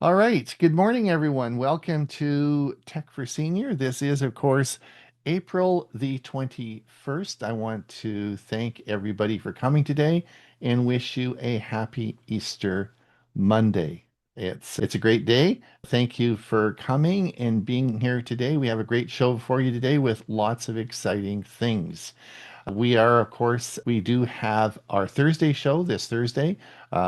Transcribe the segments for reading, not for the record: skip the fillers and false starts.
All right. Good morning, everyone. Welcome to Tech for Senior. This is, of course, April the 21st. I want to thank everybody for coming today and wish you a happy Easter Monday. It's a great day. Thank you for coming and being here today. We have a great show for you today with lots of exciting things. Of course, we do have our Thursday show this Thursday,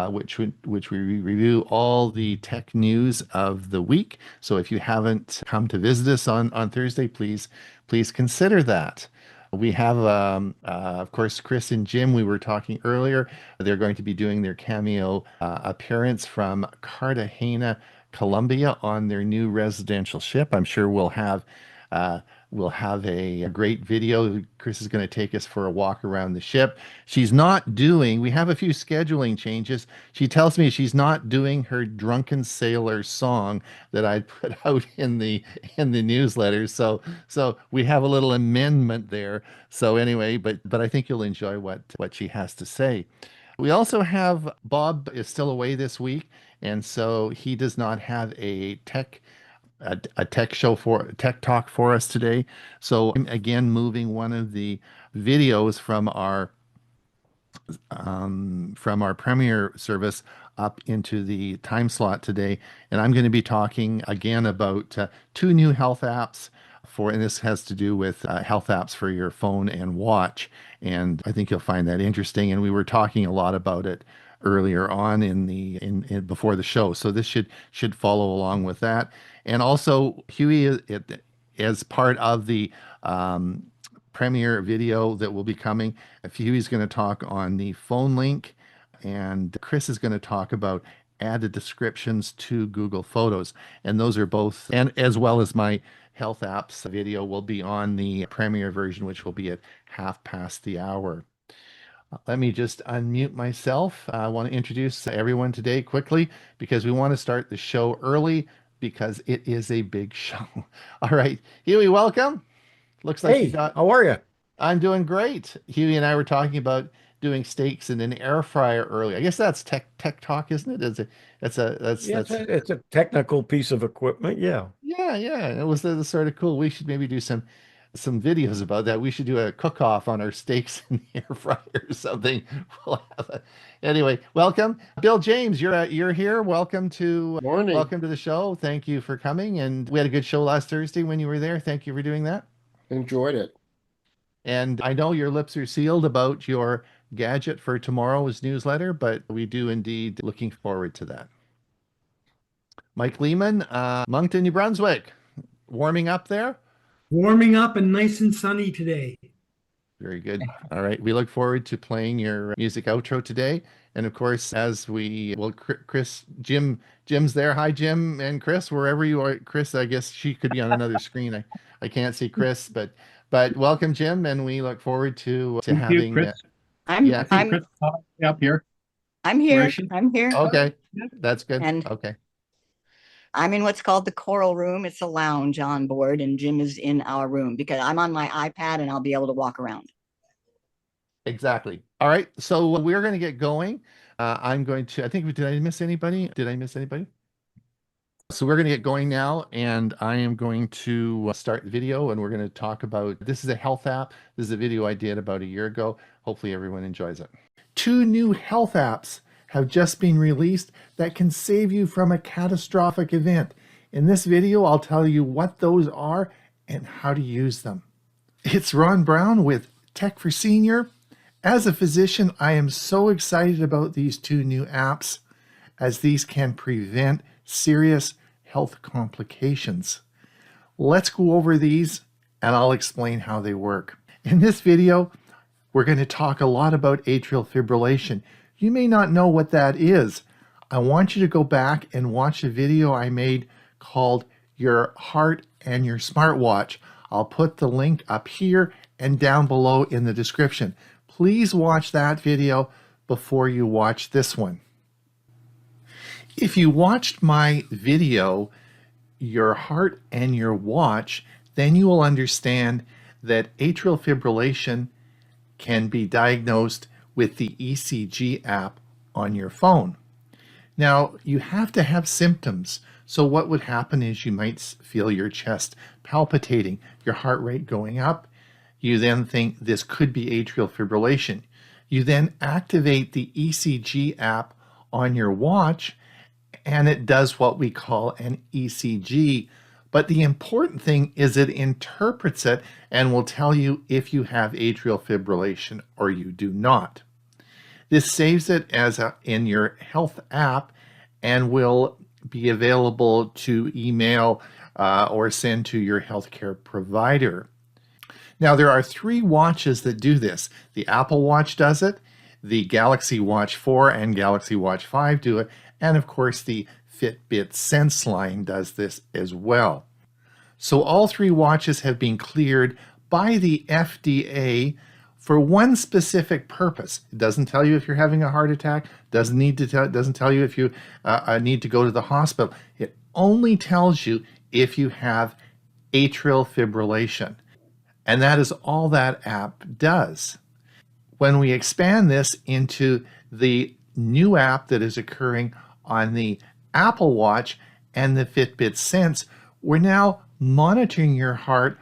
which we review all the tech news of the week. So if you haven't come to visit us on Thursday, please consider that. We have, of course, Chris and Jim. We were talking earlier. They're going to be doing their cameo appearance from Cartagena, Colombia, on their new residential ship. I'm sure uh, we'll have a great video. Chris is going to take us for a walk around the ship. We have a few scheduling changes. She tells me she's not doing her Drunken Sailor song that I put out in the newsletter. So we have a little amendment there. So anyway, but I think you'll enjoy what she has to say. We also have Bob is still away this week, and so he does not have a tech talk for us today. So I'm again moving one of the videos from our Premiere service up into the time slot today, and I'm going to be talking again about two new health apps and this has to do with health apps for your phone and watch, and I think you'll find that interesting. And we were talking a lot about it earlier on in before the show, so this should follow along with that. And also, as part of the premiere video that will be coming, Huey's going to talk on the phone link, and Chris is going to talk about added descriptions to Google Photos. And those are both, and as well as my health apps video will be on the premiere version, which will be at 1/2 past the hour. Let me just unmute myself. I want to introduce everyone today quickly because we want to start the show early because it is a big show. All right, Huey, welcome. Looks like you Hey, got. how are you? I'm doing great. Huey and I were talking about doing steaks in an air fryer early. I guess that's tech talk, isn't it? Is it? Yeah, it's That's it's a technical piece of equipment. Yeah. yeah. It was the sort of cool. We should maybe do some videos about that. We should do a cook-off on our steaks in the air fryer or something. Anyway, welcome, Bill James. You're here. Morning. Welcome to the show. Thank you for coming. And we had a good show last Thursday when you were there. Thank you for doing that. Enjoyed it. And I know your lips are sealed about your gadget for tomorrow's newsletter, but we do indeed looking forward to that. Mike Leaman, Moncton, New Brunswick, warming up there. Warming up and nice and sunny today. Very good. All right. We look forward to playing your music outro today. And of course, Jim's there. Hi, Jim and Chris, wherever you are. Chris, I guess she could be on another screen. I can't see Chris, but welcome, Jim. And we look forward to Thank you, having, Chris. I'm yeah. I think I'm Chris is up here. I'm Where is here. she? I'm here. Okay. Yeah. That's good. And Okay. I'm in what's called the Coral Room. It's a lounge on board, and Jim is in our room because I'm on my iPad and I'll be able to walk around. Exactly. All right. So we're going to get going. Did I miss anybody? Did I miss anybody? So we're going to get going now, and I am going to start the video, and we're going to talk about, this is a health app. This is a video I did about a year ago. Hopefully everyone enjoys it. Two new health apps have just been released that can save you from a catastrophic event. In this video, I'll tell you what those are and how to use them. It's Ron Brown with Tech for Senior. As a physician, I am so excited about these two new apps, as these can prevent serious health complications. Let's go over these and I'll explain how they work. In this video, we're going to talk a lot about atrial fibrillation. You may not know what that is. I want you to go back and watch a video I made called Your Heart and Your Smartwatch. I'll put the link up here and down below in the description. Please watch that video before you watch this one. If you watched my video, Your Heart and Your Watch, then you will understand that atrial fibrillation can be diagnosed with the ECG app on your phone. Now, you have to have symptoms. So what would happen is you might feel your chest palpitating, your heart rate going up. You then think this could be atrial fibrillation. You then activate the ECG app on your watch, and it does what we call an ECG. But the important thing is it interprets it and will tell you if you have atrial fibrillation or you do not. This saves it in your health app and will be available to email or send to your healthcare provider. Now, there are 3 watches that do this. The Apple Watch does it, the Galaxy Watch 4 and Galaxy Watch 5 do it, and of course the Fitbit Sense line does this as well. So all 3 watches have been cleared by the FDA for one specific purpose. It doesn't tell you if you're having a heart attack, doesn't tell you if you need to go to the hospital. It only tells you if you have atrial fibrillation. And that is all that app does. When we expand this into the new app that is occurring on the Apple Watch and the Fitbit Sense, we're now monitoring your heart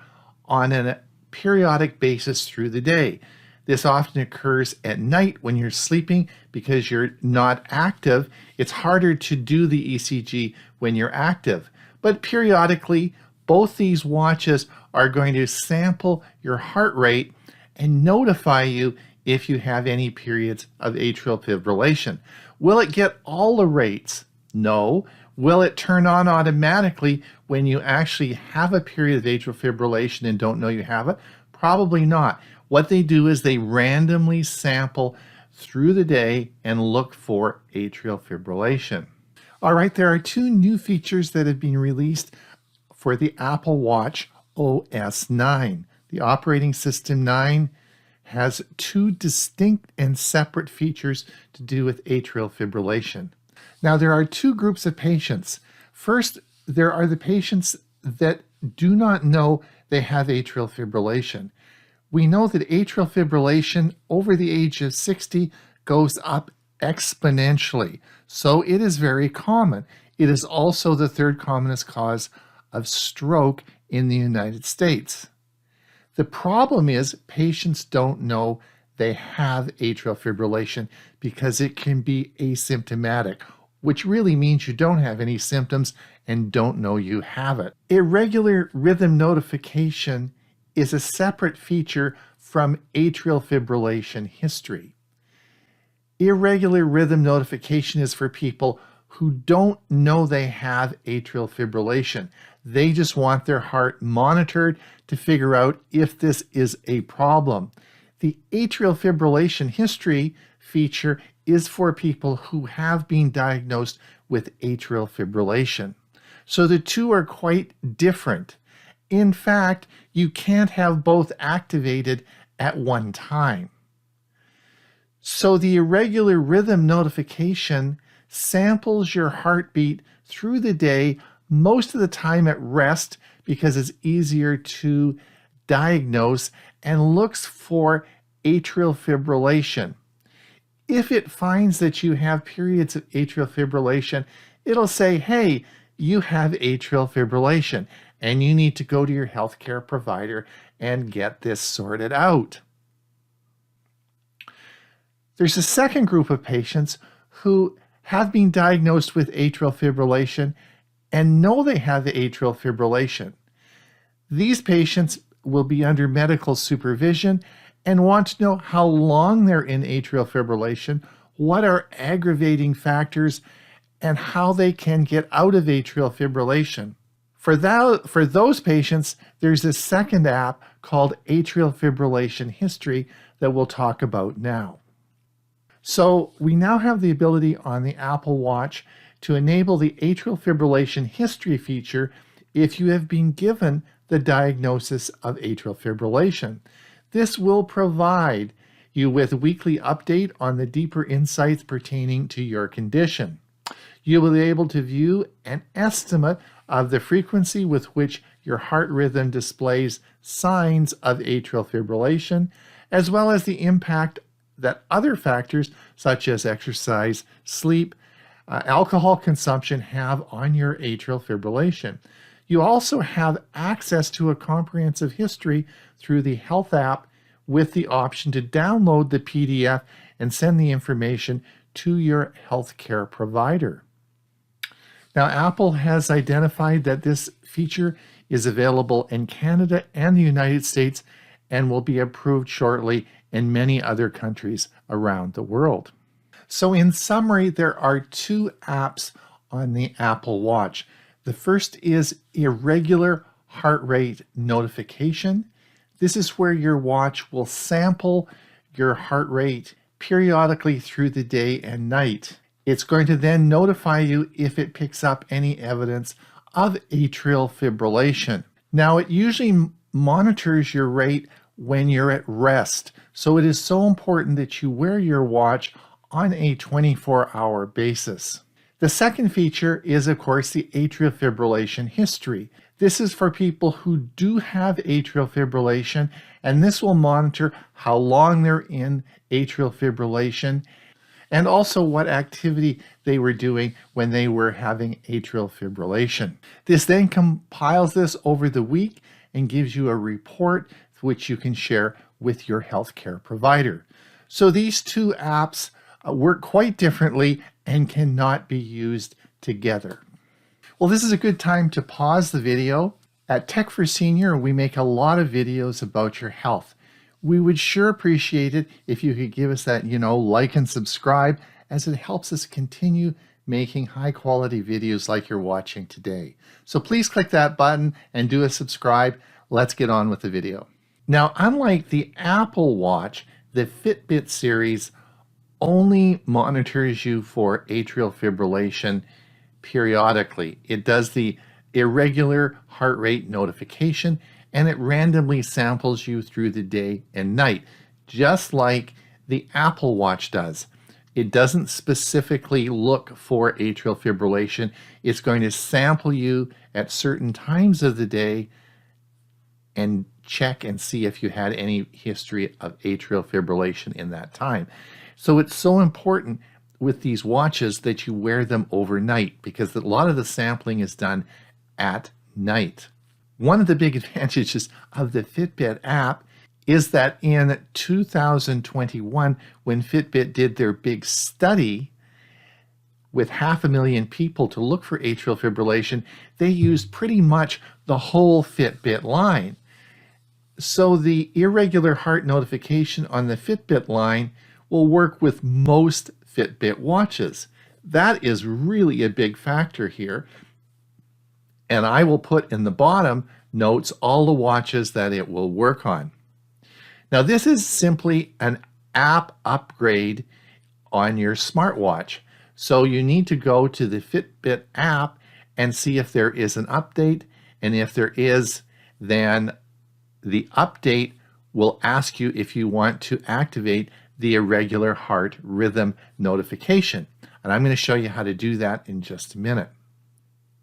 on a periodic basis through the day. This often occurs at night when you're sleeping because you're not active. It's harder to do the ECG when you're active. But periodically, both these watches are going to sample your heart rate and notify you if you have any periods of atrial fibrillation. Will it get all the rates? No. Will it turn on automatically when you actually have a period of atrial fibrillation and don't know you have it? Probably not. What they do is they randomly sample through the day and look for atrial fibrillation. All right, there are 2 new features that have been released for the Apple Watch OS 9. The operating system 9 has 2 distinct and separate features to do with atrial fibrillation. Now, there are 2 groups of patients. First, there are the patients that do not know they have atrial fibrillation. We know that atrial fibrillation over the age of 60 goes up exponentially, so it is very common. It is also the 3rd commonest cause of stroke in the United States. The problem is patients don't know they have atrial fibrillation because it can be asymptomatic, which really means you don't have any symptoms and don't know you have it. Irregular rhythm notification is a separate feature from atrial fibrillation history. Irregular rhythm notification is for people who don't know they have atrial fibrillation. They just want their heart monitored to figure out if this is a problem. The atrial fibrillation history feature is for people who have been diagnosed with atrial fibrillation. So the 2 are quite different. In fact, you can't have both activated at one time. So the irregular rhythm notification samples your heartbeat through the day, most of the time at rest because it's easier to diagnose, and looks for atrial fibrillation. If it finds that you have periods of atrial fibrillation, it'll say, hey, you have atrial fibrillation and you need to go to your healthcare provider and get this sorted out. There's a second group of patients who have been diagnosed with atrial fibrillation and know they have the atrial fibrillation. These patients will be under medical supervision and want to know how long they're in atrial fibrillation, what are aggravating factors, and how they can get out of atrial fibrillation. For those patients, there's a second app called Atrial Fibrillation History that we'll talk about now. So we now have the ability on the Apple Watch to enable the atrial fibrillation history feature if you have been given the diagnosis of atrial fibrillation. This will provide you with a weekly update on the deeper insights pertaining to your condition. You will be able to view an estimate of the frequency with which your heart rhythm displays signs of atrial fibrillation, as well as the impact that other factors such as exercise, sleep, alcohol consumption have on your atrial fibrillation. You also have access to a comprehensive history through the Health app with the option to download the PDF and send the information to your healthcare provider. Now, Apple has identified that this feature is available in Canada and the United States and will be approved shortly in many other countries around the world. So in summary, there are two apps on the Apple Watch. The first is irregular heart rate notification. This is where your watch will sample your heart rate periodically through the day and night. It's going to then notify you if it picks up any evidence of atrial fibrillation. Now, it usually monitors your rate when you're at rest, so it is so important that you wear your watch on a 24-hour basis. The second feature is, of course, the atrial fibrillation history. This is for people who do have atrial fibrillation, and this will monitor how long they're in atrial fibrillation and also what activity they were doing when they were having atrial fibrillation. This then compiles this over the week and gives you a report which you can share with your healthcare provider. So these two apps work quite differently and cannot be used together. Well, this is a good time to pause the video. At Tech for Senior, we make a lot of videos about your health. We would sure appreciate it if you could give us that, like and subscribe, as it helps us continue making high quality videos like you're watching today. So please click that button and do a subscribe. Let's get on with the video. Now, unlike the Apple Watch, the Fitbit series only monitors you for atrial fibrillation periodically. It does the irregular heart rate notification, and it randomly samples you through the day and night, just like the Apple Watch does. It doesn't specifically look for atrial fibrillation. It's going to sample you at certain times of the day and check and see if you had any history of atrial fibrillation in that time. So it's so important with these watches that you wear them overnight, because a lot of the sampling is done at night. One of the big advantages of the Fitbit app is that in 2021, when Fitbit did their big study with 500,000 people to look for atrial fibrillation, they used pretty much the whole Fitbit line. So the irregular heart notification on the Fitbit line will work with most Fitbit watches. That is really a big factor here. And I will put in the bottom notes all the watches that it will work on. Now, this is simply an app upgrade on your smartwatch. So you need to go to the Fitbit app and see if there is an update. And if there is, then the update will ask you if you want to activate the irregular heart rhythm notification. And I'm going to show you how to do that in just a minute.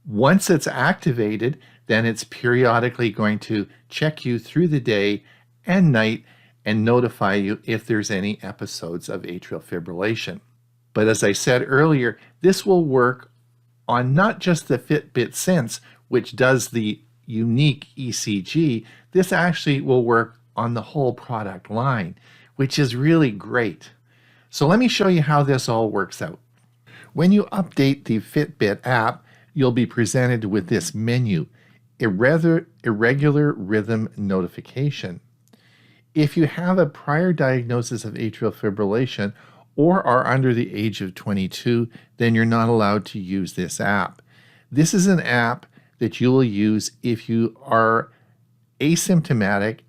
Once it's activated, then it's periodically going to check you through the day and night and notify you if there's any episodes of atrial fibrillation. But as I said earlier, this will work on not just the Fitbit Sense, which does the unique ECG. This actually will work on the whole product line, which is really great. So let me show you how this all works out. When you update the Fitbit app, you'll be presented with this menu, irregular rhythm notification. If you have a prior diagnosis of atrial fibrillation or are under the age of 22, then you're not allowed to use this app. This is an app that you will use if you are asymptomatic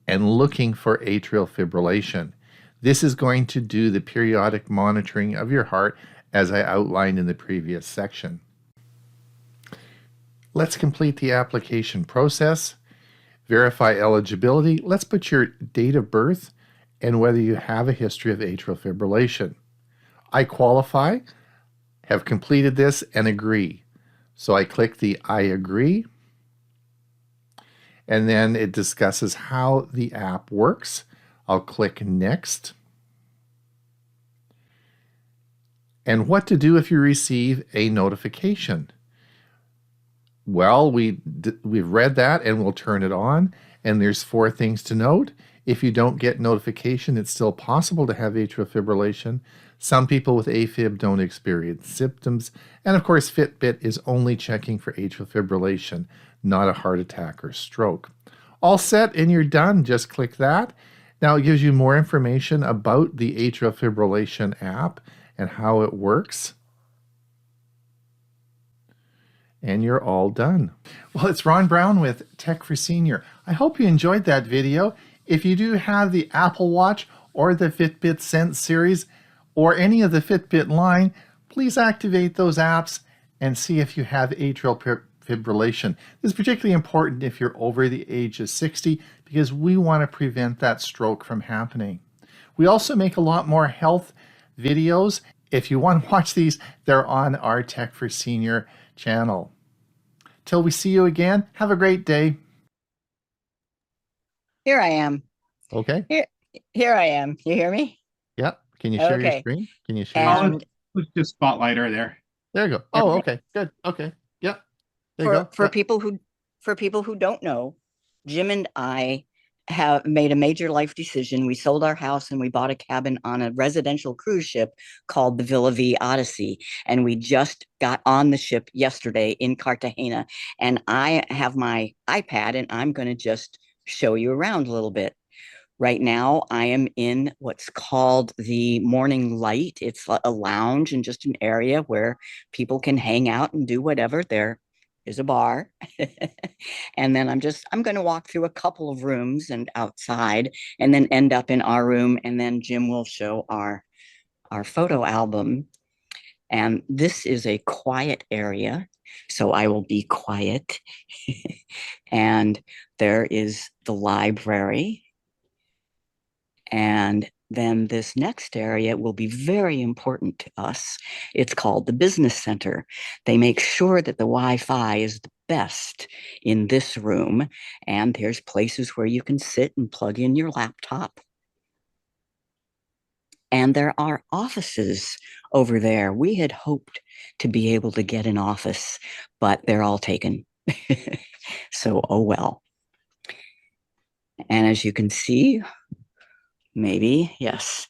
and looking for atrial fibrillation. This is going to do the periodic monitoring of your heart, as I outlined in the previous section. Let's complete the application process. Verify eligibility. Let's put your date of birth and whether you have a history of atrial fibrillation. I qualify, have completed this, and agree. So I click the I agree, and then it discusses how the app works. I'll click next. and what to do if you receive a notification. Well, we've read that and we'll turn it on. And there's 4 things to note. If you don't get notification, it's still possible to have atrial fibrillation. Some people with AFib don't experience symptoms. And of course, Fitbit is only checking for atrial fibrillation, not a heart attack or stroke. All set and you're done. Just click that. Now it gives you more information about the atrial fibrillation app and how it works. And you're all done. Well, it's Ron Brown with Tech for Senior. I hope you enjoyed that video. If you do have the Apple Watch or the Fitbit Sense series or any of the Fitbit line, please activate those apps and see if you have atrial fibrillation. This is particularly important if you're over the age of 60 because we want to prevent that stroke from happening. We also make a lot more health videos. If you want to watch these, they're on our Tech for Senior channel. Till we see you again, have a great day. Here I am. Okay. Here I am. You hear me? Yep. Can you share your Okay. screen? Can you share? Your And Let's just spotlight her there. There you go. Oh, okay. Good. Okay. Yep. There you go. for people who don't know, Jim and I have made a major life decision. We sold our house and we bought a cabin on a residential cruise ship called the Villa V Odyssey. And we just got on the ship yesterday in Cartagena. And I have my iPad and I'm going to just show you around a little bit. Right now, I am in what's called the Morning Light. It's a lounge and just an area where people can hang out and do whatever. There is a bar. And then I'm going to walk through a couple of rooms and outside and then end up in our room. And then Jim will show our photo album. And this is a quiet area. So I will be quiet. And there is the library. And then this next area will be very important to us. It's called the Business Center. They make sure that the Wi-Fi is the best in this room. And there's places where you can sit and plug in your laptop. And there are offices over there. We had hoped to be able to get an office, but they're all taken. So, oh well. And as you can see, maybe, yes,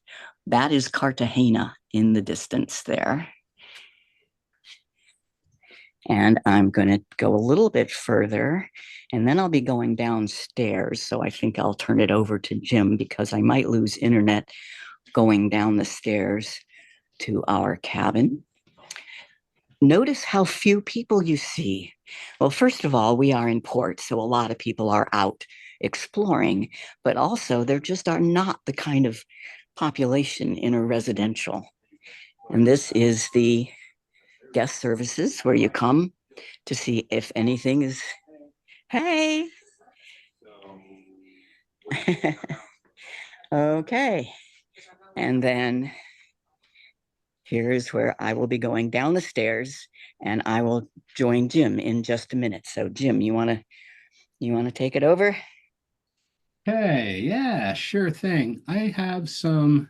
that is Cartagena in the distance there. And I'm going to go a little bit further, and then I'll be going downstairs. So I think I'll turn it over to Jim because I might lose internet going down the stairs to our cabin. Notice how few people you see. Well, first of all, we are in port, so a lot of people are out exploring, but also there just are not the kind of population in a residential. And this is the guest services where you come to see if anything is, hey. Okay. And then here's where I will be going down the stairs and I will join Jim in just a minute. So Jim, you want to take it over? Okay, yeah, sure thing. I have some,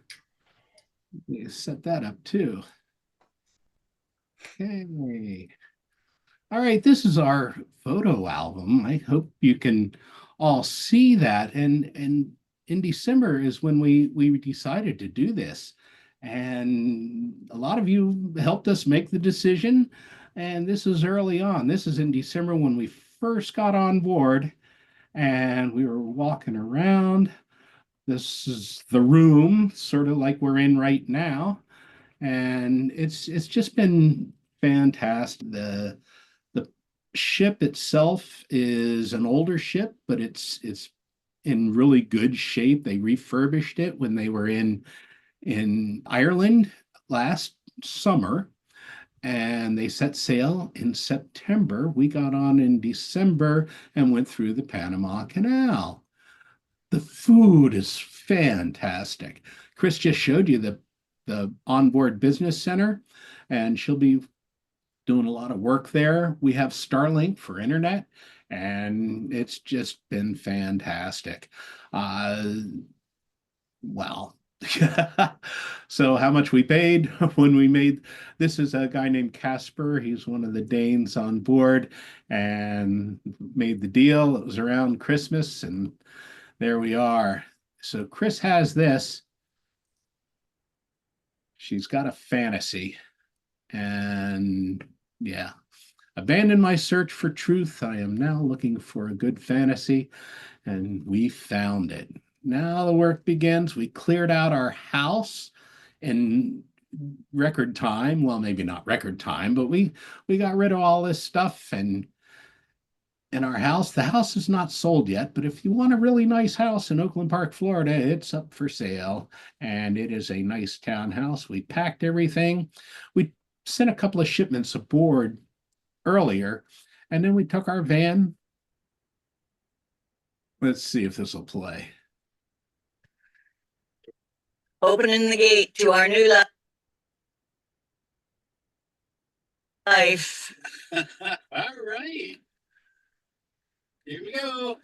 let me set that up too. Okay. All right, this is our photo album. I hope you can all see that. And in December is when we decided to do this. And a lot of you helped us make the decision. And this is early on. This is in December when we first got on board and we were walking around. This is the room, sort of like we're in right now. And it's just been fantastic. The ship itself is an older ship, but it's in really good shape. They refurbished it when they were in Ireland last summer, and they set sail in September. We got on in December and went through the Panama Canal. The food is fantastic. Chris just showed you the onboard business center, and she'll be doing a lot of work there. We have Starlink for internet, and it's just been fantastic. Well, So how much we paid when we made this is a guy named Casper. He's one of the Danes on board and made the deal. It was around Christmas, and there we are. So Chris has this. She's got a fantasy. And yeah, abandon my search for truth. I am now looking for a good fantasy, and we found it. Now the work begins. We cleared out our house in record time. Well, maybe not record time, but we got rid of all this stuff. And in our house, the house is not sold yet, but if you want a really nice house in Oakland Park, Florida, it's up for sale. And it is a nice townhouse. We packed everything. We sent a couple of shipments aboard earlier, and then we took our van. Let's see if this will play. Opening the gate to our new life. All right. Here we go.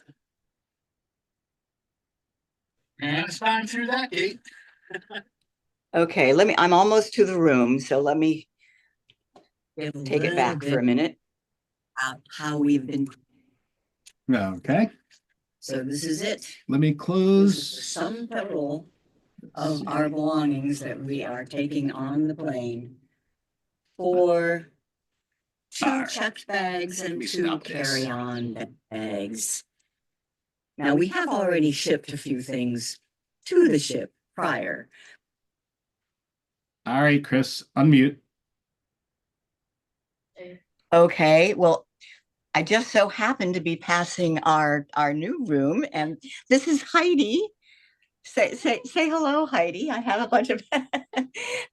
And it's time through that gate. Okay, I'm almost to the room, so let me take it back for a minute. How we've been. Okay. So this is it. Let me This is the close. sum total of our belongings that we are taking on the plane for two checked bags Let and me two stop this. carry-on bags. Now, we have already shipped a few things to the ship prior. All right, Chris, unmute. Okay, well, I just so happened to be passing our new room, and this is Heidi. Say hello, Heidi. I have a bunch of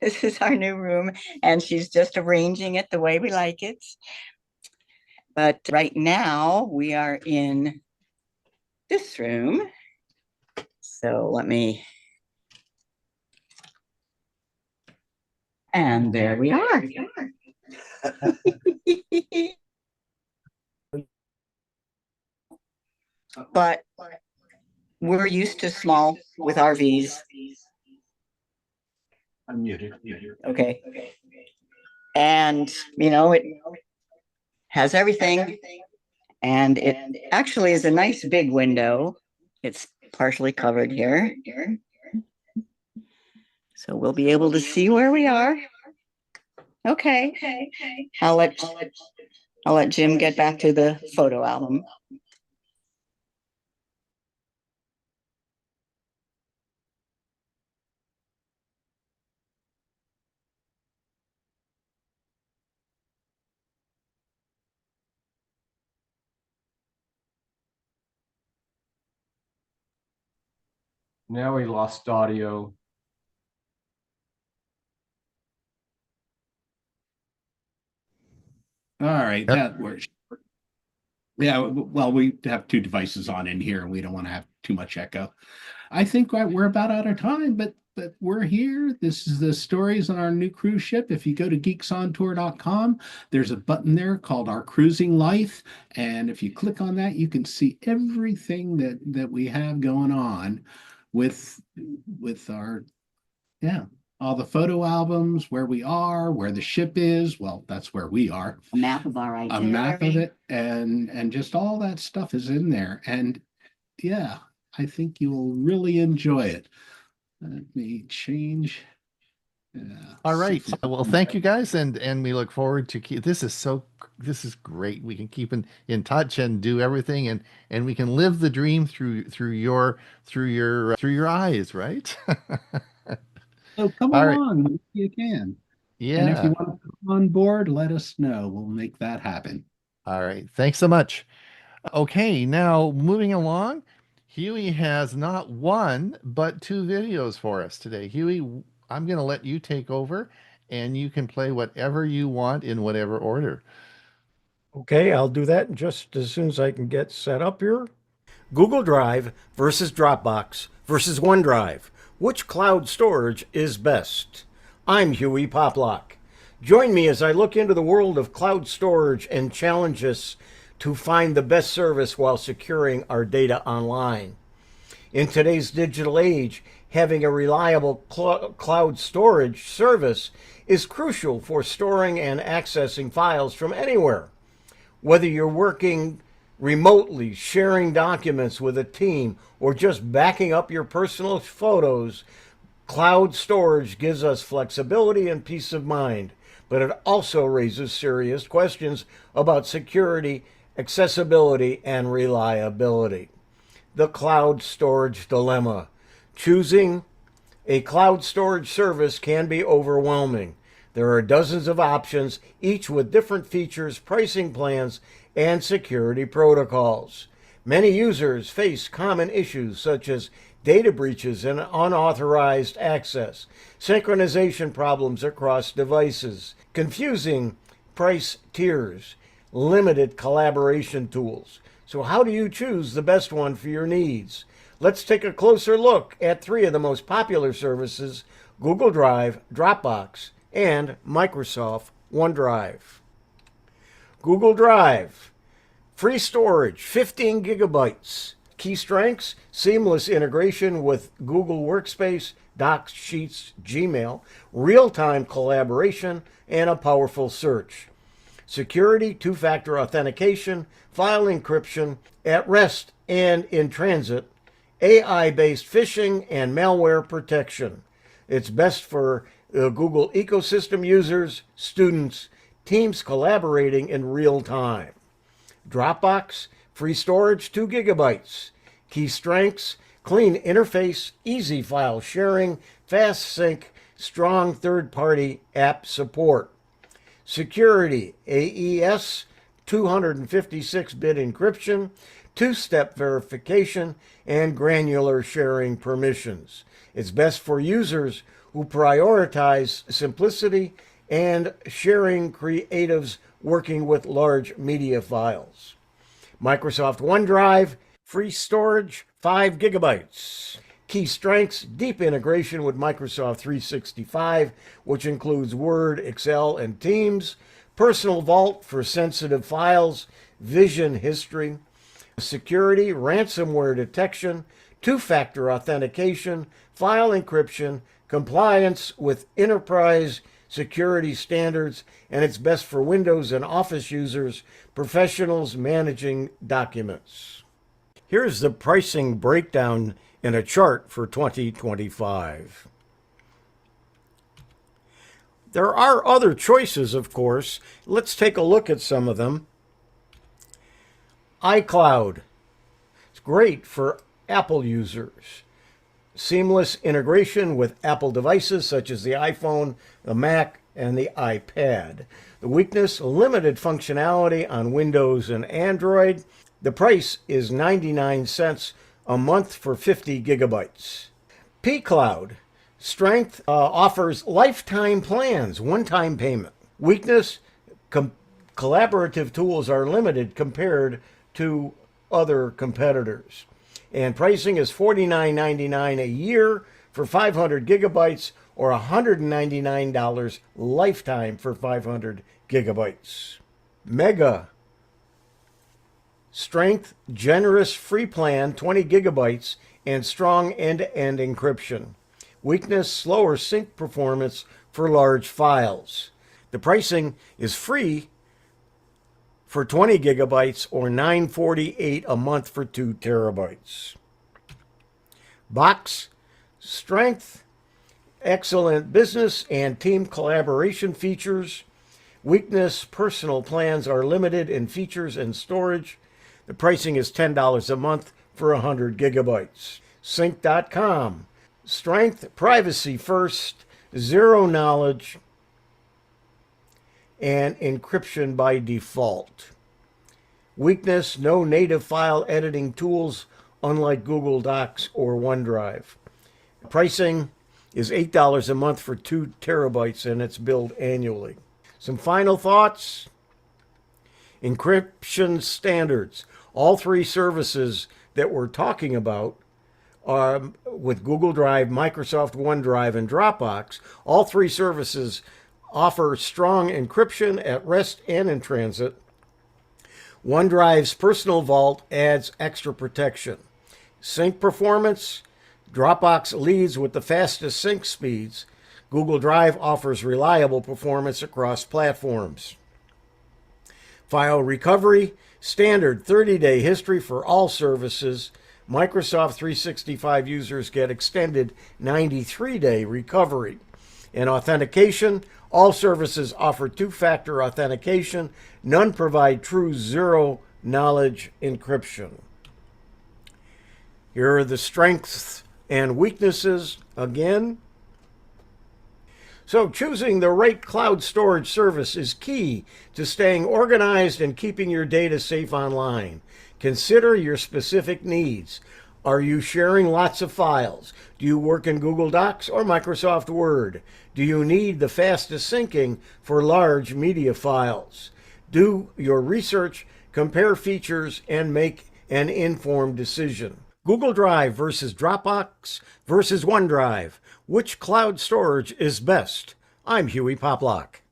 this is our new room, and she's just arranging it the way we like it. But right now we are in this room. So let me, and there we are. But we're used to small with RVs. I'm muted. Okay. And, it has everything. And it actually is a nice big window. It's partially covered here. So we'll be able to see where we are. Okay. I'll let Jim get back to the photo album. Now we lost audio. All right, that works. Yeah, well, we have two devices on in here, and we don't want to have too much echo. I think we're about out of time, but we're here. This is the stories on our new cruise ship. If you go to geeksontour.com, there's a button there called Our Cruising Life, and if you click on that, you can see everything that we have going on with our all the photo albums, where we are, where the ship is. Well, that's where we are. A map of our itinerary. A map of it, and just all that stuff is in there. And yeah, I think you will really enjoy it. Let me change. All right. Well, thank you guys, and we look forward to this is great. We can keep in touch and do everything, and we can live the dream through your eyes, right? So come All right. along if you can. Yeah. And if you want to come on board, let us know. We'll make that happen. All right. Thanks so much. Okay, now moving along, Hewie has not one, but two videos for us today. Hewie, I'm going to let you take over, and you can play whatever you want in whatever order. Okay, I'll do that just as soon as I can get set up here. Google Drive versus Dropbox versus OneDrive. Which cloud storage is best? I'm Hewie Poplock. Join me as I look into the world of cloud storage and challenges to find the best service while securing our data online. In today's digital age, having a reliable cloud storage service is crucial for storing and accessing files from anywhere. Whether you're working remotely, sharing documents with a team, or just backing up your personal photos, cloud storage gives us flexibility and peace of mind, but it also raises serious questions about security, accessibility, and reliability. The cloud storage dilemma. Choosing a cloud storage service can be overwhelming. There are dozens of options, each with different features, pricing plans, and security protocols. Many users face common issues such as data breaches and unauthorized access, synchronization problems across devices, confusing price tiers, limited collaboration tools. So how do you choose the best one for your needs? Let's take a closer look at three of the most popular services: Google Drive, Dropbox, and Microsoft OneDrive. Google Drive, free storage, 15 gigabytes. Key strengths: seamless integration with Google Workspace, Docs, Sheets, Gmail, real-time collaboration, and a powerful search. Security, two-factor authentication, file encryption, at rest and in transit, AI-based phishing, and malware protection. It's best for Google ecosystem users, students, teams collaborating in real time. Dropbox, free storage, 2 gigabytes. Key strengths: clean interface, easy file sharing, fast sync, strong third-party app support. Security, AES, 256-bit encryption, two-step verification, and granular sharing permissions. It's best for users who prioritize simplicity and sharing creatives working with large media files. Microsoft OneDrive, free storage, 5 gigabytes. Key strengths: deep integration with Microsoft 365, which includes Word, Excel, and Teams. Personal Vault for sensitive files, vision history. Security, ransomware detection, two-factor authentication, file encryption, compliance with enterprise security standards, and it's best for Windows and Office users, professionals managing documents. Here's the pricing breakdown in a chart for 2025. There are other choices, of course. Let's take a look at some of them. iCloud. It's great for Apple users. Seamless integration with Apple devices such as the iPhone, the Mac, and the iPad. The weakness: limited functionality on Windows and Android. The price is 99 cents a month for 50 gigabytes. pCloud. Strength: offers lifetime plans, one-time payment. Weakness: collaborative tools are limited compared to other competitors. And pricing is $49.99 a year for 500 gigabytes or $199 lifetime for 500 gigabytes. Mega. Strength: generous free plan, 20 gigabytes, and strong end-to-end encryption. Weakness: slower sync performance for large files. The pricing is free for 20 gigabytes or $9.48 a month for 2 terabytes. Box. Strength: excellent business and team collaboration features. Weakness: personal plans are limited in features and storage. The pricing is $10 a month for 100 gigabytes. Sync.com. Strength: privacy first, zero knowledge, and encryption by default. Weakness: no native file editing tools, unlike Google Docs or OneDrive. Pricing is $8 a month for 2 terabytes, and it's billed annually. Some final thoughts. Encryption standards. All three services that we're talking about with Google Drive, Microsoft OneDrive, and Dropbox, all three services offer strong encryption at rest and in transit. OneDrive's Personal Vault adds extra protection. Sync performance, Dropbox leads with the fastest sync speeds. Google Drive offers reliable performance across platforms. File recovery, standard 30-day history for all services. Microsoft 365 users get extended 93-day recovery. And authentication, all services offer two-factor authentication. None provide true zero-knowledge encryption. Here are the strengths and weaknesses again. So choosing the right cloud storage service is key to staying organized and keeping your data safe online. Consider your specific needs. Are you sharing lots of files? Do you work in Google Docs or Microsoft Word? Do you need the fastest syncing for large media files? Do your research, compare features, and make an informed decision. Google Drive versus Dropbox versus OneDrive. Which cloud storage is best? I'm Hewie Poplock.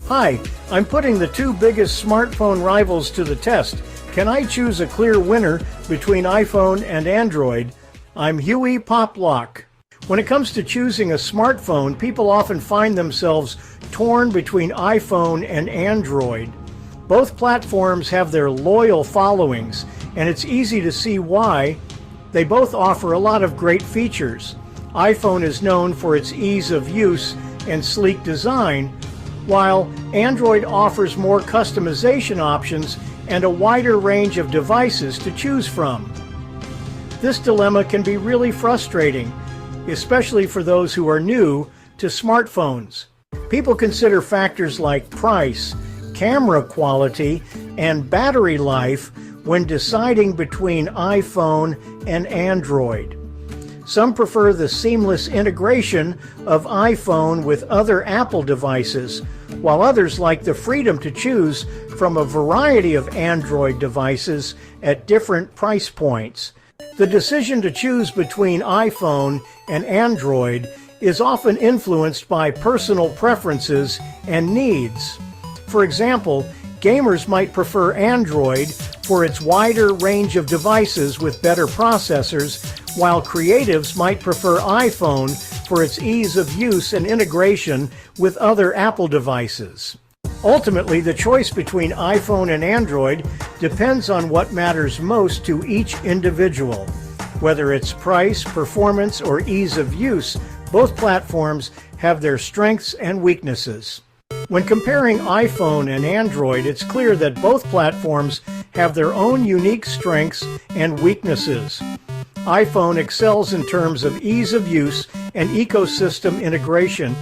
Hi, I'm putting the two biggest smartphone rivals to the test. Can I choose a clear winner between iPhone and Android? I'm Hewie Poplock. When it comes to choosing a smartphone, people often find themselves torn between iPhone and Android. Both platforms have their loyal followings, and it's easy to see why. They both offer a lot of great features. iPhone is known for its ease of use and sleek design, while Android offers more customization options and a wider range of devices to choose from. This dilemma can be really frustrating, especially for those who are new to smartphones. People consider factors like price, camera quality, and battery life when deciding between iPhone and Android. Some prefer the seamless integration of iPhone with other Apple devices, while others like the freedom to choose from a variety of Android devices at different price points. The decision to choose between iPhone and Android is often influenced by personal preferences and needs. For example, gamers might prefer Android for its wider range of devices with better processors, while creatives might prefer iPhone for its ease of use and integration with other Apple devices. Ultimately, the choice between iPhone and Android depends on what matters most to each individual. Whether it's price, performance, or ease of use, both platforms have their strengths and weaknesses. When comparing iPhone and Android, it's clear that both platforms have their own unique strengths and weaknesses. iPhone excels in terms of ease of use and ecosystem integration,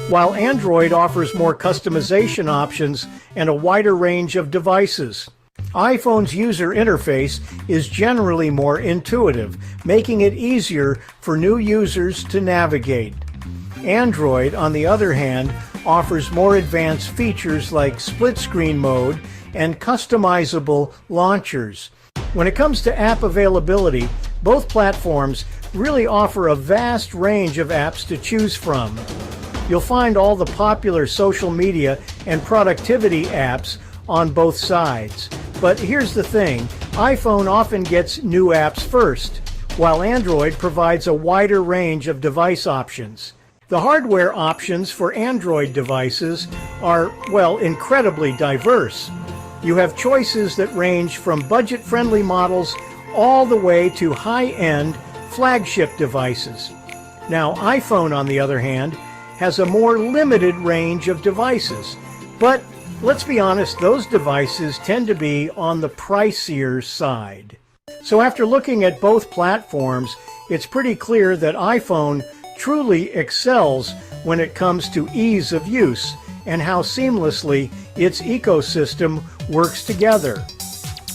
while Android offers more customization options and a wider range of devices. iPhone's user interface is generally more intuitive, making it easier for new users to navigate. Android, on the other hand, offers more advanced features like split-screen mode and customizable launchers. When it comes to app availability, both platforms really offer a vast range of apps to choose from. You'll find all the popular social media and productivity apps on both sides. But here's the thing, iPhone often gets new apps first, while Android provides a wider range of device options. The hardware options for Android devices are, well, incredibly diverse. You have choices that range from budget-friendly models all the way to high-end flagship devices. Now, iPhone, on the other hand, has a more limited range of devices. But let's be honest, those devices tend to be on the pricier side. So after looking at both platforms, it's pretty clear that iPhone truly excels when it comes to ease of use and how seamlessly its ecosystem works together.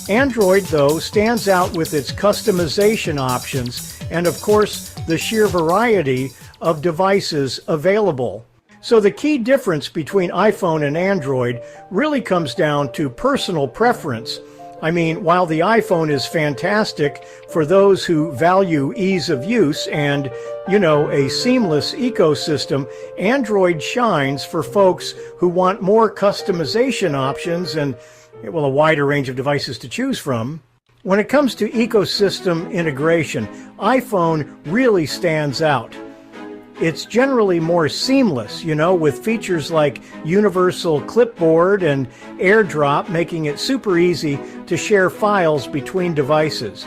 Android, though, stands out with its customization options and, of course, the sheer variety of devices available. So the key difference between iPhone and Android really comes down to personal preference. I mean, while the iPhone is fantastic for those who value ease of use and, a seamless ecosystem, Android shines for folks who want more customization options and, a wider range of devices to choose from. When it comes to ecosystem integration, iPhone really stands out. It's generally more seamless, with features like universal clipboard and AirDrop, making it super easy to share files between devices.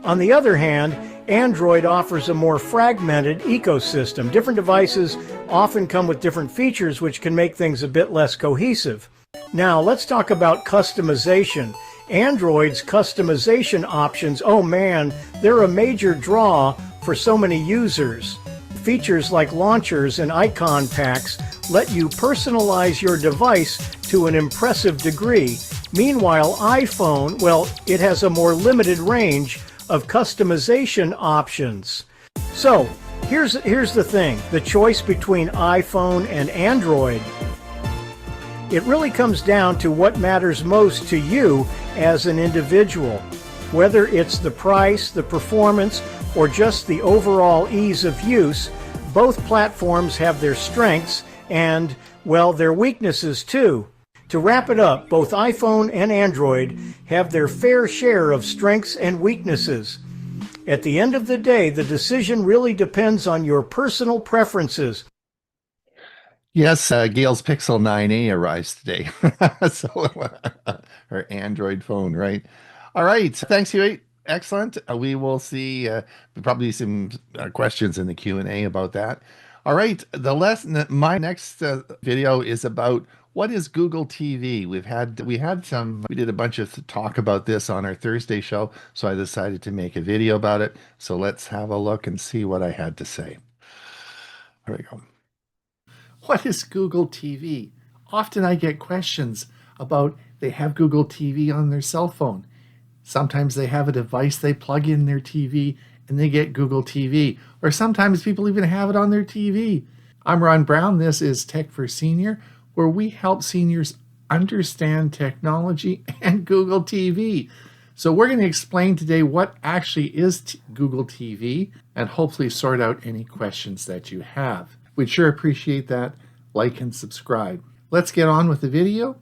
On the other hand, Android offers a more fragmented ecosystem. Different devices often come with different features, which can make things a bit less cohesive. Now, let's talk about customization. Android's customization options, oh man, they're a major draw for so many users. Features like launchers and icon packs let you personalize your device to an impressive degree. Meanwhile, iPhone, well, it has a more limited range of customization options. So, here's the thing, the choice between iPhone and Android. It really comes down to what matters most to you as an individual. Whether it's the price, the performance, or just the overall ease of use, both platforms have their strengths and, well, their weaknesses too. To wrap it up, both iPhone and Android have their fair share of strengths and weaknesses. At the end of the day, the decision really depends on your personal preferences. Yes, Gail's Pixel 9a arrives today. So her Android phone, right? All right. Thanks, Hewie. Excellent. We will see probably some questions in the Q&A about that. All right. My next video is about what is Google TV. We did a bunch of talk about this on our Thursday show, so I decided to make a video about it. So let's have a look and see what I had to say. There we go. What is Google TV? Often I get questions about they have Google TV on their cell phone. Sometimes they have a device they plug in their TV and they get Google TV. Or sometimes people even have it on their TV. I'm Ron Brown. This is Tech for Senior, where we help seniors understand technology and Google TV. So we're going to explain today what actually is Google TV and hopefully sort out any questions that you have. We'd sure appreciate that. Like and subscribe. Let's get on with the video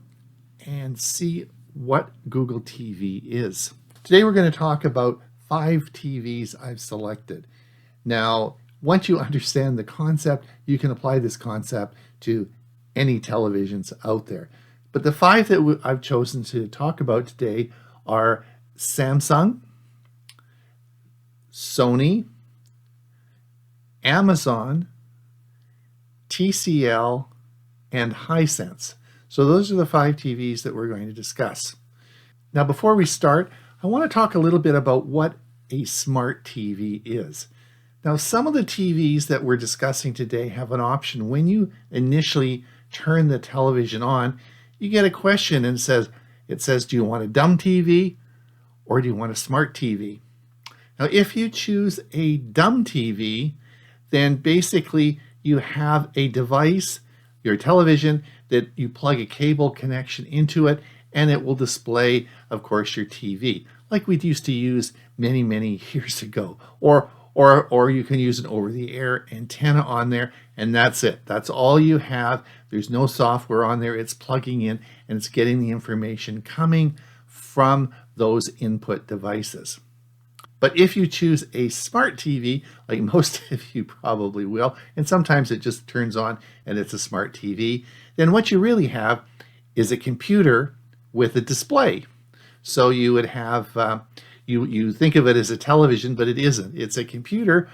and see what Google TV is. Today we're going to talk about 5 TVs I've selected. Now, once you understand the concept, you can apply this concept to any televisions out there. But the 5 that I've chosen to talk about today are Samsung, Sony, Amazon, TCL, and Hisense. So those are the 5 TVs that we're going to discuss. Now, before we start, I want to talk a little bit about what a smart TV is. Now, some of the TVs that we're discussing today have an option. When you initially turn the television on, you get a question and it says, do you want a dumb TV or do you want a smart TV? Now, if you choose a dumb TV, then basically you have a device, your television, that you plug a cable connection into it, and it will display, of course, your TV, like we used to use many, many years ago. Or you can use an over-the-air antenna on there, and that's it. That's all you have. There's no software on there. It's plugging in, and it's getting the information coming from those input devices. But if you choose a smart TV, like most of you probably will, and sometimes it just turns on and it's a smart TV, then what you really have is a computer with a display. So you would have, you think of it as a television, but it isn't. It's a computer,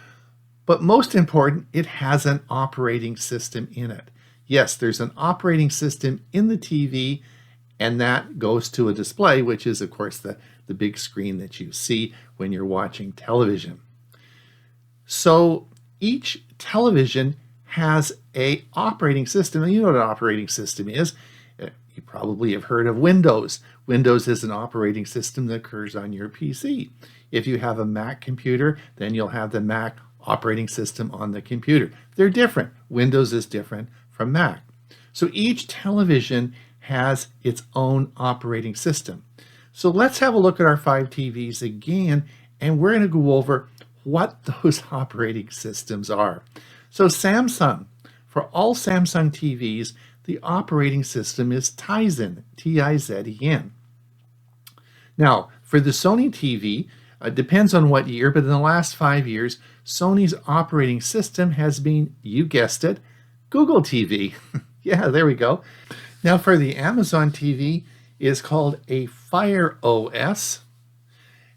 but most important, it has an operating system in it. Yes, there's an operating system in the TV, and that goes to a display, which is, of course, the big screen that you see when you're watching television. So each television has an operating system, and you know what an operating system is. You probably have heard of Windows. Windows is an operating system that occurs on your PC. If you have a Mac computer, then you'll have the Mac operating system on the computer. They're different. Windows is different from Mac. So each television has its own operating system. So let's have a look at our 5 TVs again, and we're going to go over what those operating systems are. So Samsung, for all Samsung TVs, the operating system is Tizen, Tizen. Now, For the Sony TV, it depends on what year, but in the last 5 years, Sony's operating system has been, you guessed it, Google TV. Yeah, there we go. Now for the Amazon TV is called a Fire OS.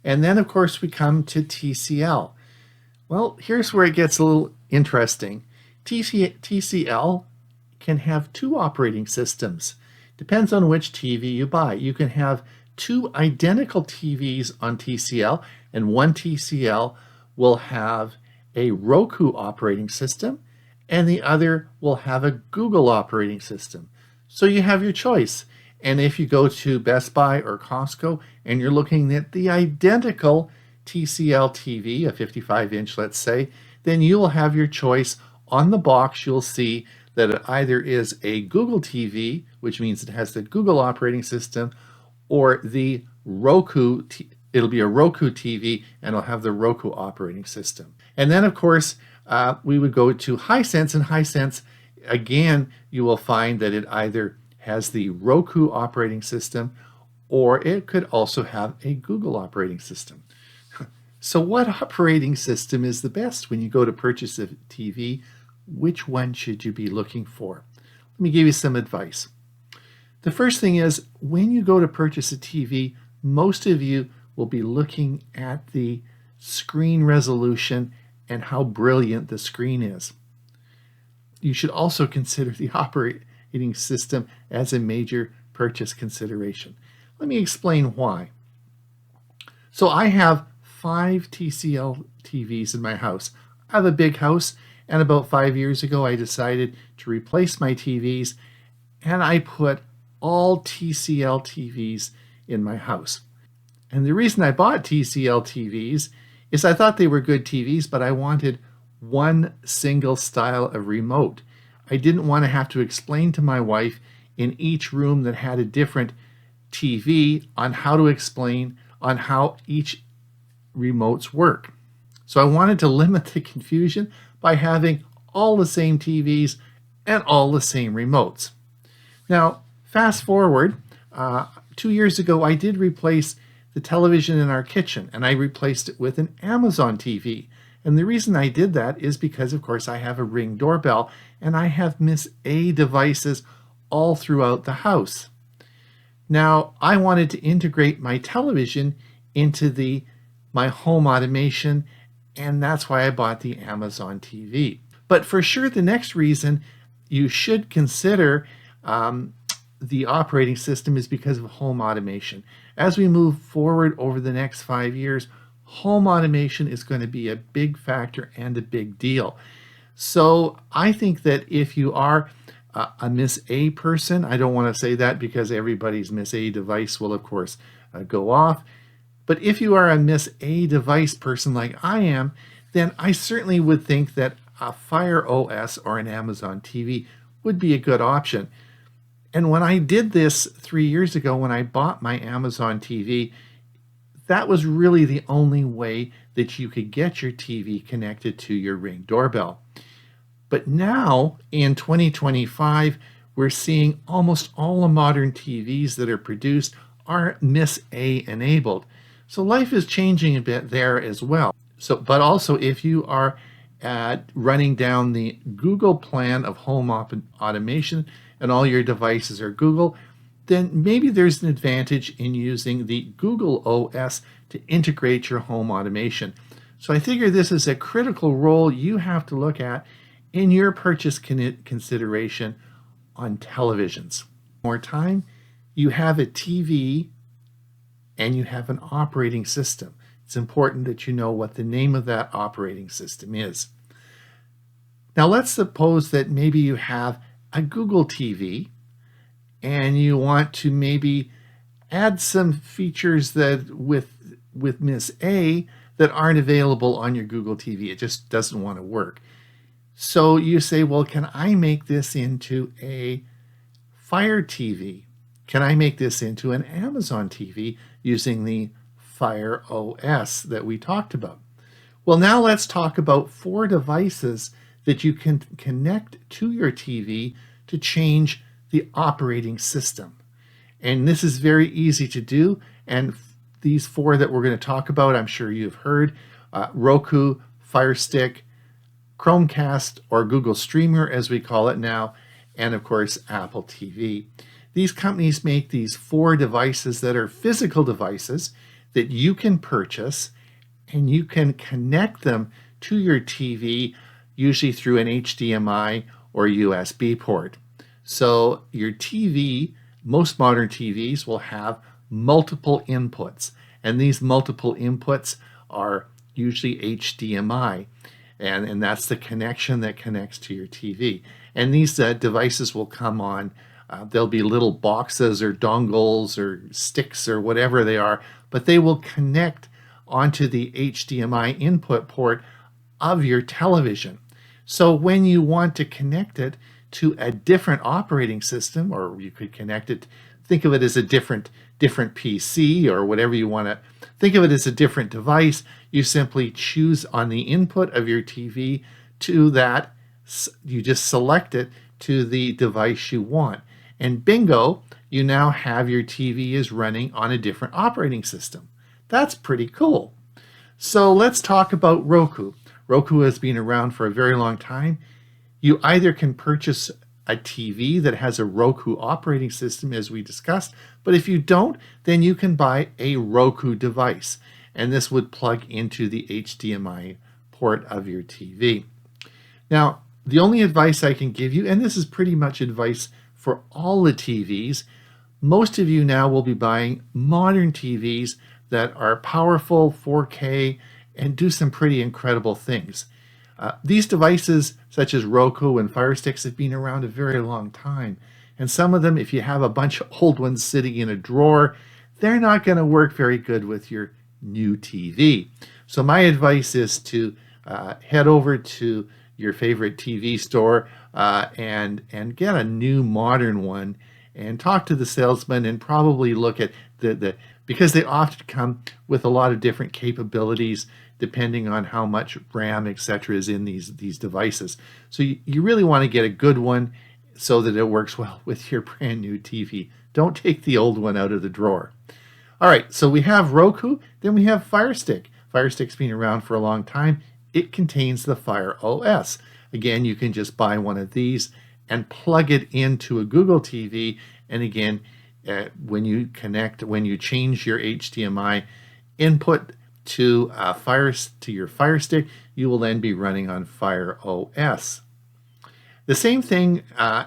And then of course we come to TCL. Well, here's where it gets a little interesting. TCL can have 2 operating systems. Depends on which TV you buy. You can have 2 identical TVs on TCL, and one TCL will have a Roku operating system, and the other will have a Google operating system. So you have your choice. And if you go to Best Buy or Costco and you're looking at the identical TCL TV, a 55-inch, let's say, then you will have your choice. On the box, you'll see that it either is a Google TV, which means it has the Google operating system, or the Roku, it'll be a Roku TV and it'll have the Roku operating system. And then of course, we would go to Hisense, and Hisense, again, you will find that it either has the Roku operating system or it could also have a Google operating system. So what operating system is the best when you go to purchase a TV? Which one should you be looking for? Let me give you some advice. The first thing is, when you go to purchase a TV, most of you will be looking at the screen resolution and how brilliant the screen is. You should also consider the operating system as a major purchase consideration. Let me explain why. So I have 5 TCL TVs in my house. I have a big house, and about 5 years ago I decided to replace my TVs, and I put all TCL TVs in my house. And the reason I bought TCL TVs is I thought they were good TVs, but I wanted one single style of remote. I didn't want to have to explain to my wife in each room that had a different TV on how to explain on how each remotes work. So I wanted to limit the confusion by having all the same TVs and all the same remotes. Now, fast forward, 2 years ago, I did replace the television in our kitchen, and I replaced it with an Amazon TV. And the reason I did that is because, of course, I have a Ring doorbell, and I have Miss A devices all throughout the house. Now, I wanted to integrate my television into my home automation, and that's why I bought the Amazon TV. But for sure, the next reason you should consider the operating system is because of home automation. As we move forward over the next 5 years, home automation is going to be a big factor and a big deal. So I think that if you are a Miss A person, I don't want to say that because everybody's Miss A device will, of course, go off. But if you are a Miss A device person like I am, then I certainly would think that a Fire OS or an Amazon TV would be a good option. And when I did this 3 years ago, when I bought my Amazon TV, that was really the only way that you could get your TV connected to your Ring doorbell. But now, in 2025, we're seeing almost all the modern TVs that are produced are Miss A enabled. So life is changing a bit there as well. But also, if you are running down the Google plan of home automation and all your devices are Google, then maybe there's an advantage in using the Google OS to integrate your home automation. So I figure this is a critical role you have to look at in your purchase consideration on televisions. More time, you have a TV and you have an operating system. It's important that you know what the name of that operating system is. Now let's suppose that maybe you have a Google TV and you want to maybe add some features that with Miss A that aren't available on your Google TV. It just doesn't want to work. So you say, well, can I make this into a Fire TV? Can I make this into an Amazon TV using the Fire OS that we talked about? Well, now let's talk about 4 devices that you can connect to your TV to change the operating system. And this is very easy to do, and these four that we're going to talk about, I'm sure you've heard: Roku, Fire Stick, Chromecast, or Google Streamer as we call it now, and of course Apple TV. These companies make these four devices that are physical devices that you can purchase, and you can connect them to your TV, usually through an HDMI or USB port. So your TV, most modern TVs, will have multiple inputs, and these multiple inputs are usually HDMI, and that's the connection that connects to your TV. And these devices will come on, there'll be little boxes or dongles or sticks or whatever they are, but they will connect onto the HDMI input port of your television. So when you want to connect it to a different operating system, or you could connect it, think of it as a different PC or whatever you want to, think of it as a different device, you simply choose on the input of your TV to that, you just select it to the device you want. And bingo, you now have your TV is running on a different operating system. That's pretty cool. So let's talk about Roku. Roku has been around for a very long time. You either can purchase a TV that has a Roku operating system, as we discussed, but if you don't, then you can buy a Roku device, and this would plug into the HDMI port of your TV. Now, the only advice I can give you, and this is pretty much advice for all the TVs, most of you now will be buying modern TVs that are powerful, 4K, and do some pretty incredible things. These devices, such as Roku and Fire Sticks, have been around a very long time. And some of them, if you have a bunch of old ones sitting in a drawer, they're not going to work very good with your new TV. So my advice is to head over to your favorite TV store and get a new modern one, and talk to the salesman, and probably look at because they often come with a lot of different capabilities depending on how much RAM, etc., is in these devices. So you really want to get a good one so that it works well with your brand new TV. Don't take the old one out of the drawer. All right, so we have Roku, then we have Fire Stick. Fire Stick's been around for a long time. It contains the Fire OS. Again, you can just buy one of these and plug it into a Google TV, and again, when you change your HDMI input to your Fire Stick, you will then be running on Fire OS. The same thing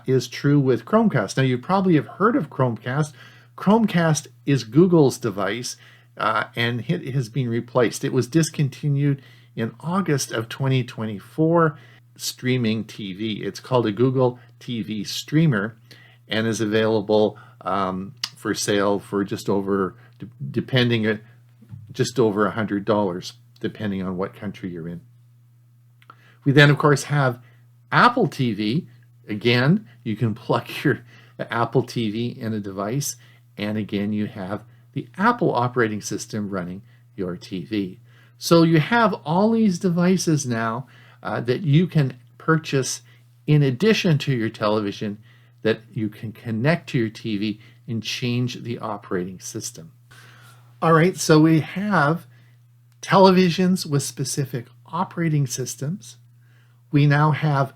is true with Chromecast. Now, you probably have heard of Chromecast. Chromecast is Google's device, and it has been replaced. It was discontinued in August of 2024, streaming TV. It's called a Google TV streamer, and is available for sale for just over $100, depending on what country you're in. We then, of course, have Apple TV. Again, you can plug your Apple TV in a device, and again, you have the Apple operating system running your TV. So you have all these devices now that you can purchase in addition to your television, that you can connect to your TV and change the operating system. All right, so we have televisions with specific operating systems. We now have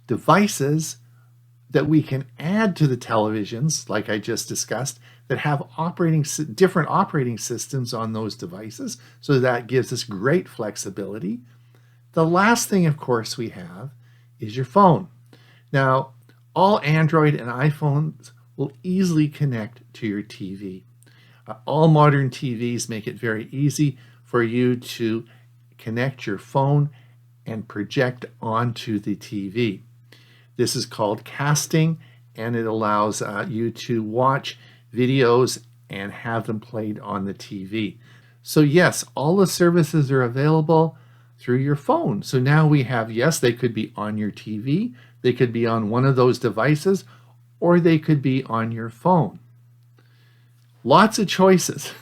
devices that we can add to the televisions, like I just discussed, that have different operating systems on those devices. So that gives us great flexibility. The last thing, of course, we have is your phone. Now, all Android and iPhones will easily connect to your TV. All modern TVs make it very easy for you to connect your phone and project onto the TV. This is called casting, and it allows you to watch videos and have them played on the TV. So yes, all the services are available through your phone. So now we have, yes, they could be on your TV, they could be on one of those devices, or they could be on your phone. Lots of choices.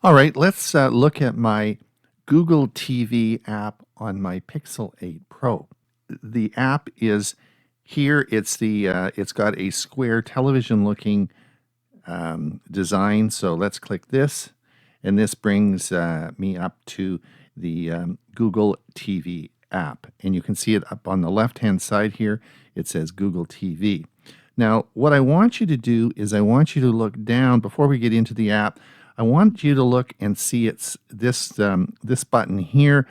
All right, let's look at my Google TV app on my Pixel 8 Pro. The app is here. It's got a square television looking design. So let's click this, And this brings me up to the Google TV app. And you can see it up on the left-hand side here. It says Google TV. Now, what I want you to do is I want you to look down before we get into the app. I want you to look and see it's this button here.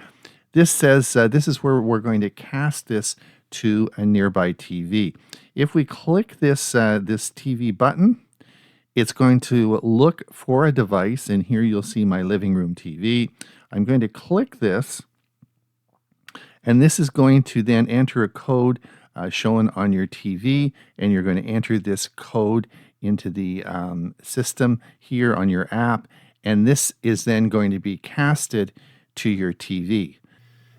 This says this is where we're going to cast this to a nearby TV. If we click this TV button, it's going to look for a device, and here you'll see my living room TV. I'm going to click this, and this is going to then enter a code shown on your TV, and you're going to enter this code into the system here on your app, and this is then going to be casted to your TV.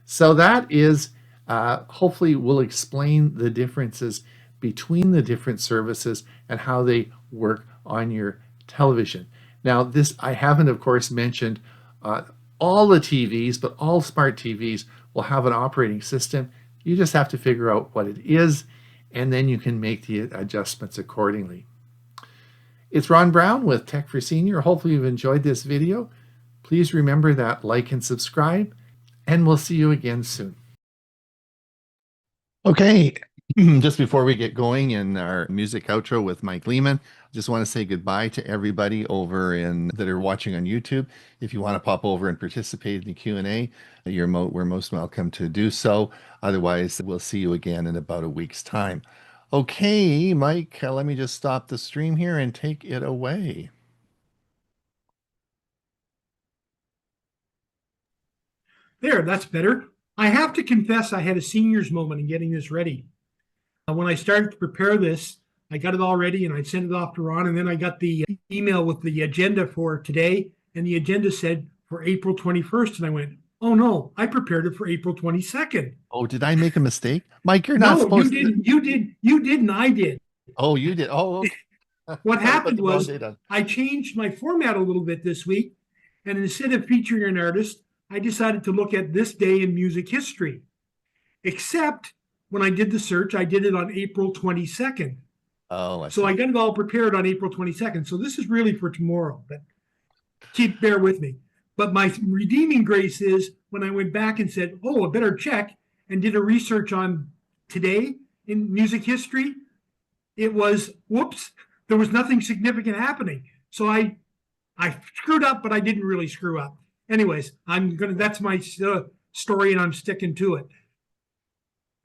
So that is, hopefully will explain the differences between the different services and how they work on your television. Now this, I haven't of course mentioned all the TVs, but all smart TVs will have an operating system. You just have to figure out what it is, and then you can make the adjustments accordingly. It's Ron Brown with Tech for Senior. Hopefully you've enjoyed this video. Please remember that like and subscribe, and we'll see you again soon. Okay, just before we get going in our music outro with Mike Leaman, just want to say goodbye to everybody over that are watching on YouTube. If you want to pop over and participate in the Q&A, we're most welcome to do so. Otherwise, we'll see you again in about a week's time. Okay, Mike, let me just stop the stream here and take it away. There, that's better. I have to confess I had a senior's moment in getting this ready. When I started to prepare this, I got it all ready and I sent it off to Ron, and then I got the email with the agenda for today, and the agenda said for April 21st, and I went, oh no, I prepared it for April 22nd. Oh, did I make a mistake? Mike, you're not supposed to. You did, and I did. Oh, you did. Oh, okay. What happened was I changed my format a little bit this week, and instead of featuring an artist, I decided to look at this day in music history. Except when I did the search, I did it on April 22nd. Oh, so I got it all prepared on April 22nd. So this is really for tomorrow, but bear with me. But my redeeming grace is when I went back and said, oh, I better check, and did a research on today in music history, it was, whoops, there was nothing significant happening. So I screwed up, but I didn't really screw up. Anyways, that's my story, and I'm sticking to it.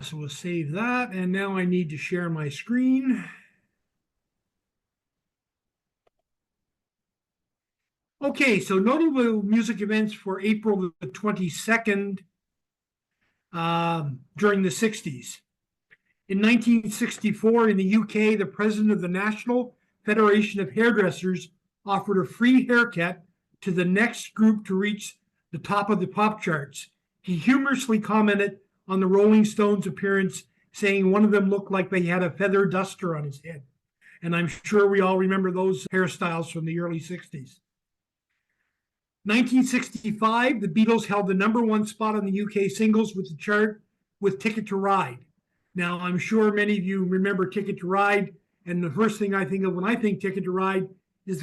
So we'll save that, and now I need to share my screen. Okay, so notable music events for April the 22nd during the 60s. In 1964, in the UK, the president of the National Federation of Hairdressers offered a free haircut to the next group to reach the top of the pop charts. He humorously commented on the Rolling Stones' appearance, saying one of them looked like they had a feather duster on his head. And I'm sure we all remember those hairstyles from the early 60s. 1965, the Beatles held the #1 spot on the UK singles with the chart with Ticket to Ride. Now, I'm sure many of you remember Ticket to Ride, and the first thing I think of when I think Ticket to Ride is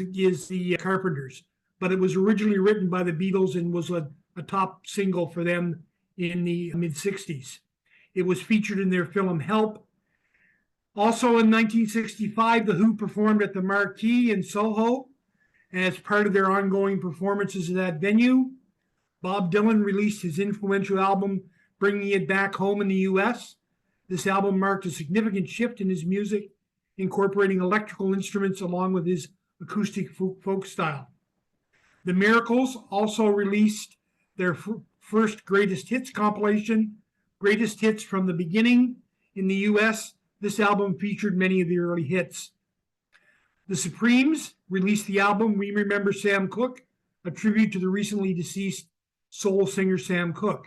the Carpenters. But it was originally written by the Beatles and was a top single for them in the mid-60s. It was featured in their film Help. Also in 1965, The Who performed at the Marquee in Soho as part of their ongoing performances at that venue. Bob Dylan released his influential album, Bringing It Back Home in the US. This album marked a significant shift in his music, incorporating electrical instruments along with his acoustic folk style. The Miracles also released their first greatest hits compilation, Greatest Hits from the Beginning. In the US, this album featured many of the early hits. The Supremes released the album We Remember Sam Cooke, a tribute to the recently deceased soul singer Sam Cooke.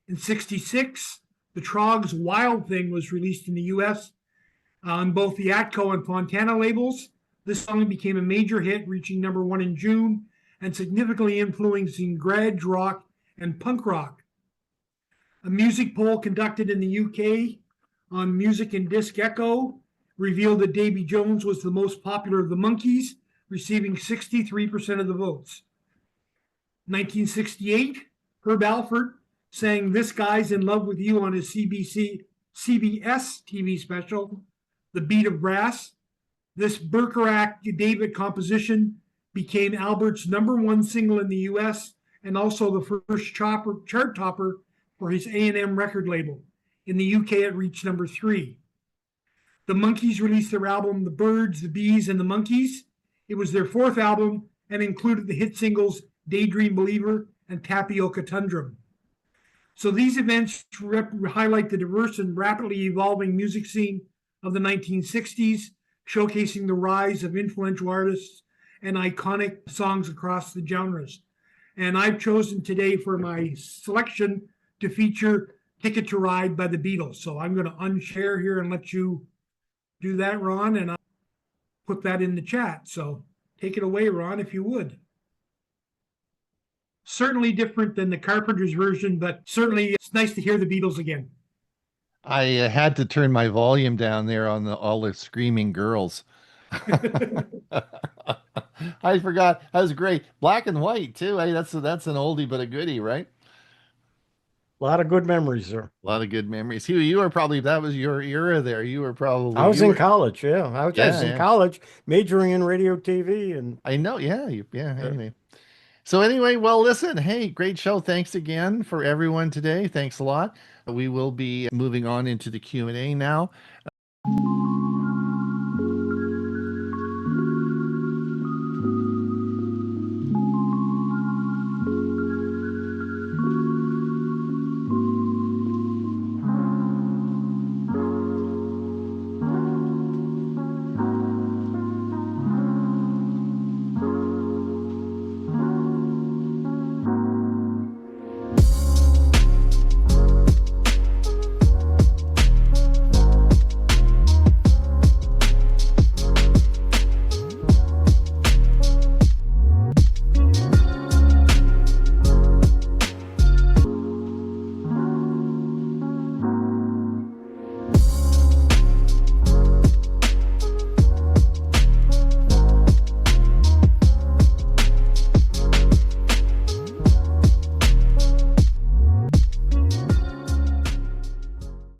In '66, the Troggs' Wild Thing was released in the US on both the Atco and Fontana labels. This song became a major hit, reaching #1 in June and significantly influencing grunge rock and punk rock. A music poll conducted in the UK on Music and Disc Echo revealed that Davy Jones was the most popular of the Monkees, receiving 63% of the votes. 1968, Herb Alpert sang This Guy's in Love with You on his CBS TV special, The Beat of Brass. This 𝕤𝕦𝕚𝕟𝕟𝕗 composition became Albert's #1 single in the US and also the first chart topper for his A&M record label. In the UK, it reached #3. The Monkees released their album The Birds, the Bees, and the Monkeys. It was their 4th album and included the hit singles Daydream Believer and Tapioca Tundrum. So these events highlight the diverse and rapidly evolving music scene of the 1960s, showcasing the rise of influential artists and iconic songs across the genres. And I've chosen today for my selection to feature Ticket to Ride by the Beatles. So I'm going to unshare here and let you do that, Ron, and I'll put that in the chat. So take it away, Ron, if you would. Certainly different than the Carpenters version, but certainly it's nice to hear the Beatles again. I had to turn my volume down there on all the screaming girls. I forgot. That was great. Black and white too. Hey, that's an oldie but a goodie, right? A lot of good memories there. A lot of good memories. Hewie, you were probably, that was your era there. You were probably. I was in college. Yeah, I was Yeah, in yeah. college, majoring in radio, TV, and I know. Yeah, yeah. Anyway. So anyway, well, listen. Hey, great show. Thanks again for everyone today. Thanks a lot. We will be moving on into the Q&A now.